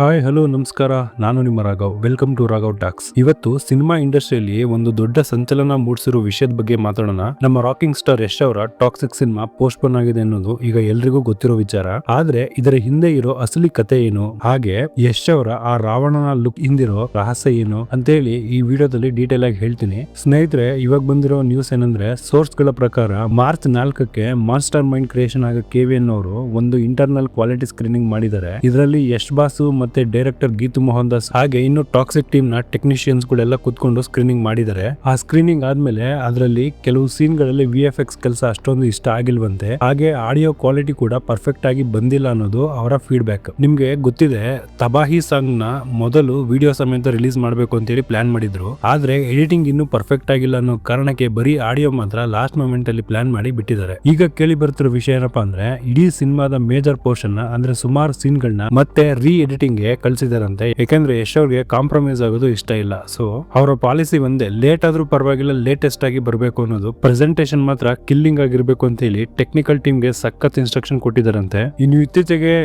Hi hello ನಮಸ್ಕಾರ. ನಾನು ನಿಮ್ಮ Raghav. Welcome to Raghav talks. ಇವತ್ತು ಸಿನಿಮಾ ಇಂಡಸ್ಟ್ರಿಯಲ್ಲಿ ಒಂದು ದೊಡ್ಡ ಸಂಚಲನ ಮೂಡಿಸಿರೋ ವಿಷಯದ ಬಗ್ಗೆ ಮಾತಾಡೋಣ. ನಮ್ಮ ರಾಕಿಂಗ್ ಸ್ಟಾರ್ ಯಶ್ ಅವರ ಟಾಕ್ಸಿಕ್ ಸಿನಿಮಾ ಪೋಸ್ಟ್ಪೋನ್ ಆಗಿದೆ ಅನ್ನೋದು ಈಗ ಎಲ್ರಿಗೂ ಗೊತ್ತಿರೋ ವಿಚಾರ. ಆದ್ರೆ ಇದರ ಹಿಂದೆ ಇರೋ ಅಸಲಿ ಕತೆ ಏನು, ಹಾಗೆ ಯಶ್ ಅವರ ಆ ರಾವಣನ ಲುಕ್ ಹಿಂದಿರೋ ರಹಸ್ಯ ಏನು ಅಂತೇಳಿ ಈ ವಿಡಿಯೋದಲ್ಲಿ ಡೀಟೇಲ್ ಆಗಿ ಹೇಳ್ತೀನಿ. ಸ್ನೇಹಿತರೆ, ಇವಾಗ ಬಂದಿರೋ ನ್ಯೂಸ್ ಏನಂದ್ರೆ, ಸೋರ್ಸ್ ಗಳ ಪ್ರಕಾರ ಮಾರ್ಚ್ 4ಕ್ಕೆ ಮಾಸ್ಟರ್ ಮೈಂಡ್ ಕ್ರಿಯೇಷನ್ ಆಗ KVN ಅವರು ಒಂದು ಇಂಟರ್ನಲ್ ಕ್ವಾಲಿಟಿ ಸ್ಕ್ರೀನಿಂಗ್ ಮಾಡಿದ್ದಾರೆ. ಇದರಲ್ಲಿ ಯಶ್ ಬಾಸು ಮತ್ತೆ ಡೈರೆಕ್ಟರ್ ಗೀತು ಮೋಹನ್ ದಾಸ್ ಹಾಗೆ ಇನ್ನು ಟಾಕ್ಸಿಕ್ ಟೀಮ್ ನ ಟೆಕ್ನಿಷಿಯನ್ಸ್ ಗಳೆಲ್ಲ ಕುತ್ಕೊಂಡು ಸ್ಕ್ರೀನಿಂಗ್ ಮಾಡಿದ್ದಾರೆ. ಆ ಸ್ಕ್ರೀನಿಂಗ್ ಆದ್ಮೇಲೆ ಅದರಲ್ಲಿ ಕೆಲವು ಸೀನ್ ಗಳಲ್ಲಿ VFX ಕೆಲಸ ಅಷ್ಟೊಂದು ಇಷ್ಟ ಆಗಿಲ್ವಂತೆ. ಹಾಗೆ ಆಡಿಯೋ ಕ್ವಾಲಿಟಿ ಕೂಡ ಪರ್ಫೆಕ್ಟ್ ಆಗಿ ಬಂದಿಲ್ಲ ಅನ್ನೋದು ಅವರ ಫೀಡ್ಬ್ಯಾಕ್. ನಿಮ್ಗೆ ಗೊತ್ತಿದೆ, ತಬಾಹಿ ಸಾಂಗ್ ನ ಮೊದಲು ವಿಡಿಯೋ ಸಮೇತ ರಿಲೀಸ್ ಮಾಡಬೇಕು ಅಂತೇಳಿ ಪ್ಲಾನ್ ಮಾಡಿದ್ರು. ಆದ್ರೆ ಎಡಿಟಿಂಗ್ ಇನ್ನೂ ಪರ್ಫೆಕ್ಟ್ ಆಗಿಲ್ಲ ಅನ್ನೋ ಕಾರಣಕ್ಕೆ ಬರೀ ಆಡಿಯೋ ಮಾತ್ರ ಲಾಸ್ಟ್ ಮೂಮೆಂಟ್ ಅಲ್ಲಿ ಪ್ಲಾನ್ ಮಾಡಿ ಬಿಟ್ಟಿದ್ದಾರೆ. ಈಗ ಕೇಳಿ ಬರ್ತಿರೋ ವಿಷಯ ಏನಪ್ಪಾ ಅಂದ್ರೆ, ಇಡೀ ಸಿನಿಮಾದ ಮೇಜರ್ ಪೋರ್ಷನ್ ಅಂದ್ರೆ ಸುಮಾರು ಸೀನ್ ಗಳನ್ನ ಮತ್ತೆ ರೀ ಎಡಿಟಿಂಗ್ ಕಳಿಸಿದಾರಂತೆ. ಯಾಕಂದ್ರೆ ಯಶ್ ಅವ್ರಿಗೆ ಕಾಂಪ್ರಮೈಸ್ ಆಗೋದು ಇಷ್ಟ ಇಲ್ಲ. ಸೊ ಅವರ ಪಾಲಿಸಿ ಒಂದೇ, ಲೇಟ್ ಆದ್ರೂ ಪರವಾಗಿಲ್ಲ, ಲೇಟೆಸ್ಟ್ ಆಗಿ ಬರಬೇಕು ಅನ್ನೋದು. ಪ್ರೆಸೆಂಟೇಶನ್ ಮಾತ್ರ ಕಿಲ್ಲಿಂಗ್ ಆಗಿರ್ಬೇಕು ಅಂತ ಹೇಳಿ ಟೆಕ್ನಿಕಲ್ ಟೀಮ್ ಗೆ ಸಖತ್ ಇನ್ಸ್ಟ್ರಕ್ಷನ್ ಕೊಟ್ಟಿದ್ದಾರಂತೆ. ಇನ್ನು ಇತ್ತೀಚೆಗೆ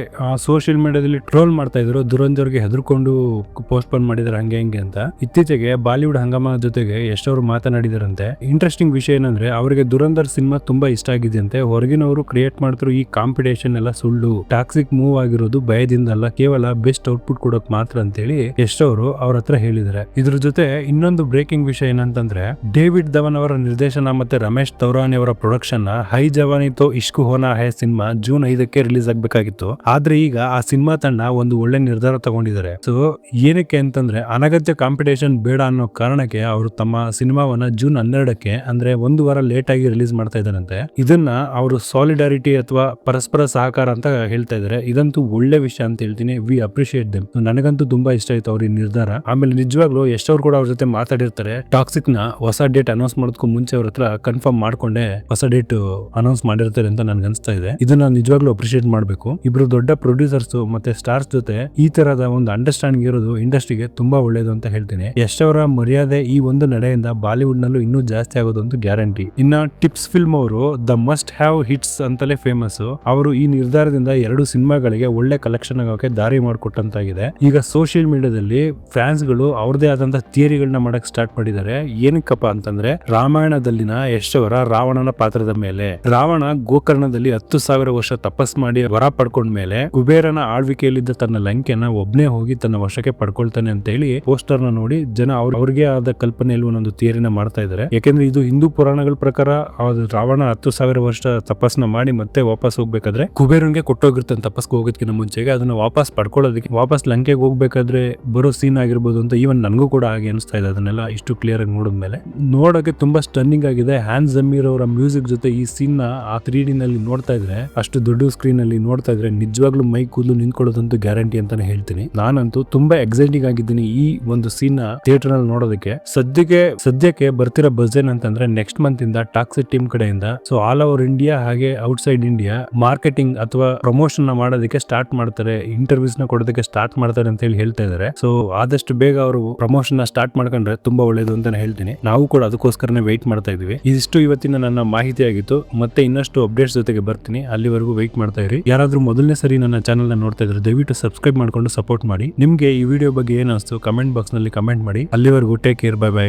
ಸೋಷಿಯಲ್ ಮೀಡಿಯಾದಲ್ಲಿ ಟ್ರೋಲ್ ಮಾಡ್ತಾ ಇದ್ರು, ದುರಂಜರ್ಗೆ ಹೆದರ್ಕೊಂಡು ಪೋಸ್ಟ್ಪೋನ್ ಮಾಡಿದಾರೆ ಹಂಗೆ ಹಿಂಗೆ ಅಂತ. ಇತ್ತೀಚೆಗೆ ಬಾಲಿವುಡ್ ಹಂಗಾಮ ಜೊತೆಗೆ ಯಶ್ ಅವರು ಮಾತನಾಡಿದಾರಂತೆ. ಇಂಟ್ರೆಸ್ಟಿಂಗ್ ವಿಷಯ ಏನಂದ್ರೆ, ಅವರಿಗೆ ದುರಂಧರ್ ಸಿನಿಮಾ ತುಂಬಾ ಇಷ್ಟ ಆಗಿದೆಯಂತೆ. ಹೊರಗಿನವರು ಕ್ರಿಯೇಟ್ ಮಾಡ್ತಿರೋ ಈ ಕಾಂಪಿಟೇಷನ್ ಎಲ್ಲ ಸುಳ್ಳು, ಟಾಕ್ಸಿಕ್ ಮೂವ್ ಆಗಿರೋದು ಭಯದಿಂದ ಅಲ್ಲ, ಕೇವಲ ಬೆಸ್ಟ್ ಔಟ್ಪುಟ್ ಕೊಡೋಕ್ ಮಾತ್ರ ಅಂತೇಳಿ ಯಶ್ ಅವರು ಅವ್ರ ಹತ್ರ ಹೇಳಿದ್ದಾರೆ. ಇದ್ರ ಜೊತೆ ಇನ್ನೊಂದು ಬ್ರೇಕಿಂಗ್ ವಿಷಯ ಏನಂತಂದ್ರೆ, ಡೇವಿಡ್ ಧವನ್ ಅವರ ನಿರ್ದೇಶನ ಮತ್ತೆ ರಮೇಶ್ ತೌರಾನಿ ಅವರ ಪ್ರೊಡಕ್ಷನ್ ಹೈ ಜವಾನಿ ತೋ Ishq Hona high cinema June 5ಕ್ಕೆ release ಆಗ್ಬೇಕಾಗಿತ್ತು. ಆದ್ರೆ ಈಗ ಆ ಸಿನಿಮಾ ತಂಡ ಒಂದು ಒಳ್ಳೆ ನಿರ್ಧಾರ ತಗೊಂಡಿದ್ದಾರೆ. ಸೊ ಏನಕ್ಕೆ ಅಂತಂದ್ರೆ, ಅನಗತ್ಯ ಕಾಂಪಿಟೇಷನ್ ಬೇಡ ಅನ್ನೋ ಕಾರಣಕ್ಕೆ ಅವರು ತಮ್ಮ ಸಿನಿಮಾವನ್ನ ಜೂನ್ 12ಕ್ಕೆ ಅಂದ್ರೆ ಒಂದು ವಾರ ಲೇಟ್ ಆಗಿ ರಿಲೀಸ್ ಮಾಡ್ತಾ ಇದ್ದಾರಂತೆ. ಇದನ್ನ ಅವರು ಸಾಲಿಡಾರಿಟಿ ಅಥವಾ ಪರಸ್ಪರ ಸಹಕಾರ ಅಂತ ಹೇಳ್ತಾ ಇದ್ದಾರೆ. ಇದಂತೂ ಒಳ್ಳೆ ವಿಷಯ ಅಂತ ಹೇಳ್ತೀನಿ. We appreciate them. ನನಗಂತೂ ತುಂಬಾ ಇಷ್ಟ ಆಯ್ತು ಅವ್ರ ಈ ನಿರ್ಧಾರ. ಆಮೇಲೆ ನಿಜವಾಗ್ಲೂ ಯಶ್ ಅವ್ರು ಕೂಡ ಅವ್ರ ಜೊತೆ ಮಾತಾಡಿರ್ತಾರೆ. ಟಾಕ್ಸಿಕ್ ನ ಹೊಸ ಡೇಟ್ ಅನೌನ್ಸ್ ಮಾಡೋದಕ್ಕೂ ಮುಂಚೆ ಅವ್ರ ಹತ್ರ ಕನ್ಫರ್ಮ್ ಮಾಡ್ಕೊಂಡೆ ಹೊಸ ಡೇಟ್ ಅನೌನ್ಸ್ ಮಾಡಿರ್ತಾರೆ ಅಂತ ನನ್ಗೆ ಅನ್ಸ್ತಾ ಇದೆ. ಇದನ್ನ ನಿಜವಾಗ್ಲೂ ಅಪ್ರಿಶಿಯೇಟ್ ಮಾಡ್ಬೇಕು. ಇಬ್ರು ದೊಡ್ಡ ಪ್ರೊಡ್ಯೂಸರ್ಸ್ ಮತ್ತೆ ಸ್ಟಾರ್ಸ್ ಜೊತೆ ಈ ತರದ ಒಂದು ಅಂಡರ್ಸ್ಟ್ಯಾಂಡಿಂಗ್ ಇರೋದು ಇಂಡಸ್ಟ್ರಿಗೆ ತುಂಬಾ ಒಳ್ಳೇದು ಅಂತ ಹೇಳ್ತೀನಿ. ಯಶ್ ಅವರ ಮರ್ಯಾದೆ ಈ ಒಂದು ನಡೆಯಿಂದ ಬಾಲಿವುಡ್ ನಲ್ಲೂ ಇನ್ನೂ ಜಾಸ್ತಿ ಆಗೋದಂತೂ ಗ್ಯಾರಂಟಿ. ಇನ್ನ ಟಿಪ್ಸ್ ಫಿಲ್ಮ್ ಅವರು ದ ಮಸ್ಟ್ ಹ್ಯಾವ್ ಹಿಟ್ಸ್ ಅಂತಲೇ ಫೇಮಸ್. ಅವರು ಈ ನಿರ್ಧಾರದಿಂದ 2 ಸಿನಿಮಾಗಳಿಗೆ ಒಳ್ಳೆ ಕಲೆಕ್ಷನ್ ಆಗೋಕೆ ದಾರಿ ಮಾಡಿಕೊಟ್ಟಂತಾಗಿದೆ. ಈಗ ಸೋಷಿಯಲ್ ಮೀಡಿಯಾದಲ್ಲಿ ಫ್ಯಾನ್ಸ್ ಗಳು ಅವ್ರದೇ ಆದಂತಹ ಥಿಯರಿಗಳನ್ನ ಮಾಡಕ್ ಸ್ಟಾರ್ಟ್ ಮಾಡಿದ್ದಾರೆ. ಏನಕ್ಕಪ್ಪ ಅಂತಂದ್ರೆ, ರಾಮಾಯಣದಲ್ಲಿನ ಯಶ್ ಅವರ ರಾವಣನ ಪಾತ್ರದ ಮೇಲೆ. ರಾವಣ ಗೋಕರ್ಣದಲ್ಲಿ 10,000 ವರ್ಷ ತಪಸ್ ಮಾಡಿ ವರ ಪಡ್ಕೊಂಡ್ಮೇಲೆ ಕುಬೇರನ ಆಳ್ವಿಕೆಯಲ್ಲಿದ್ದ ತನ್ನ ಲಂಕೆನ ಒಬ್ನೇ ಹೋಗಿ ತನ್ನ ವಶಕ್ಕೆ ಪಡ್ಕೊಳ್ತಾನೆ ಅಂತ ಹೇಳಿ ಪೋಸ್ಟರ್ ನ ನೋಡಿ ಜನ ಅವ್ರಿಗೆ ಆದ ಕಲ್ಪನೆಯಲ್ಲಿ ಒಂದೊಂದು ಥಿಯರಿನ ಮಾಡ್ತಾ ಇದ್ದಾರೆ. ಯಾಕೆಂದ್ರೆ ಇದು ಹಿಂದೂ ಪುರಾಣಗಳ ಪ್ರಕಾರ ರಾವಣ 10,000 ವರ್ಷ ತಪಸ್ನ ಮಾಡಿ ಮತ್ತೆ ವಾಪಸ್ ಹೋಗ್ಬೇಕಾದ್ರೆ ಕುಬೇರನ್ಗೆ ಕೊಟ್ಟೋಗಿರ್ತಾನೆ ತಪಸ್ಗೆ ಹೋಗೋದಕ್ಕಿಂತ ಮುಂಚೆಗೆ. ಅದನ್ನ ವಾಪಸ್ ಪಡ್ಕೊಳ್ಳೋದಕ್ಕೆ ವಾಪಸ್ ಲಂಕೆಗೆ ಹೋಗ್ಬೇಕಾದ್ರೆ ಬರೋ ಸೀನ್ ಆಗಿರ್ಬೋದು ಅಂತ ಈವನ್ ನನಗೂ ಕೂಡ ಹಾಗೆ ಅನಿಸ್ತಾ ಇದೆ. ಅದನ್ನೆಲ್ಲ ಇಷ್ಟು ಕ್ಲಿಯರ್ ಆಗಿ ನೋಡಿದ್ಮೇಲೆ ನೋಡೋಕೆ ತುಂಬಾ ಸ್ಟನ್ನಿಂಗ್ ಆಗಿದೆ. ಹ್ಯಾನ್ಸ್ ಜಮೀರ್ ಅವರ ಮ್ಯೂಸಿಕ್ ಜೊತೆ ಈ ಸೀನ್ ನ ಆ 3D ನಲ್ಲಿ ನೋಡ್ತಾ ಇದ್ರೆ, ಅಷ್ಟು ದೊಡ್ಡ ಸ್ಕ್ರೀನ್ ಅಲ್ಲಿ ನೋಡ್ತಾ ಇದ್ರೆ ನಿಜವಾಗ್ಲೂ ಮೈ ಕೂದಲು ನಿಂತ್ಕೊಳ್ಳೋದಂತೂ ಗ್ಯಾರಂಟಿ ಅಂತಾನೆ ಹೇಳ್ತೀನಿ. ನಾನಂತೂ ತುಂಬಾ ಎಕ್ಸೈಟಿಂಗ್ ಆಗಿದ್ದೀನಿ ಈ ಒಂದು ಸೀನ್ ನ ಥಿಯೇಟರ್ ನಲ್ಲಿ ನೋಡೋದಕ್ಕೆ. ಸದ್ಯಕ್ಕೆ ಬರ್ತಿರೋ ಬಜ್ ಏನಂತಂದ್ರೆ, ನೆಕ್ಸ್ಟ್ ಮಂತ್ ಇಂದ ಟಾಕ್ಸಿಕ್ ಟೀಮ್ ಕಡೆಯಿಂದ ಸೊ ಆಲ್ ಓವರ್ ಇಂಡಿಯಾ ಹಾಗೆ ಔಟ್ಸೈಡ್ ಇಂಡಿಯಾ ಮಾರ್ಕೆಟಿಂಗ್ ಅಥವಾ ಪ್ರಮೋಷನ್ ಮಾಡೋದಕ್ಕೆ ಸ್ಟಾರ್ಟ್ ಮಾಡ್ತಾರೆ, ಇಂಟರ್ವ್ಯೂಸ್ ನ ಕೊಡೋದಕ್ಕೆ ಸ್ಟಾರ್ಟ್ ಮಾಡ್ತಾರೆ ಅಂತ ಹೇಳಿ ಹೇಳ್ತಾ ಇದಾರೆ. ಸೊ ಆದಷ್ಟು ಬೇಗ ಅವರು ಪ್ರಮೋಷನ್ ನ ಸ್ಟಾರ್ಟ್ ಮಾಡ್ಕೊಂಡ್ರೆ ತುಂಬಾ ಒಳ್ಳೇದು ಅಂತಾನೆ ಹೇಳ್ತೀನಿ. ನಾವು ಕೂಡ ಅದಕ್ಕೋಸ್ಕರನೇ ವೆಯ್ಟ್ ಮಾಡ್ತಾ ಇದೀವಿ. ಇದಿಷ್ಟು ಇವತ್ತಿನ ನನ್ನ ಮಾಹಿತಿ ಆಗಿತ್ತು. ಮತ್ತೆ ಇನ್ನಷ್ಟು ಅಪ್ಡೇಟ್ಸ್ ಜೊತೆಗೆ ಬರ್ತೀನಿ. ಅಲ್ಲಿವರೆಗೂ ವೆಯ್ಟ್ ಮಾಡ್ತಾ ಇರಿ. ಯಾರಾದ್ರೂ ಮೊದಲನೇ ಸರಿ ನನ್ನ ಚಾನಲ್ ನ ನೋಡ್ತಾ ಇದ್ರೆ ದಯವಿಟ್ಟು ಸಬ್ಸ್ಕ್ರೈಬ್ ಮಾಡ್ಕೊಂಡು ಸಪೋರ್ಟ್ ಮಾಡಿ. ನಿಮ್ಗೆ ಈ ವಿಡಿಯೋ ಬಗ್ಗೆ ಏನಿಸ್ತು ಕಮೆಂಟ್ ಬಾಕ್ಸ್ ನಲ್ಲಿ ಕಮೆಂಟ್ ಮಾಡಿ. ಅಲ್ಲಿವರೆಗೂ ಟೇಕ್ ಕೇರ್, ಬೈ ಬೈ.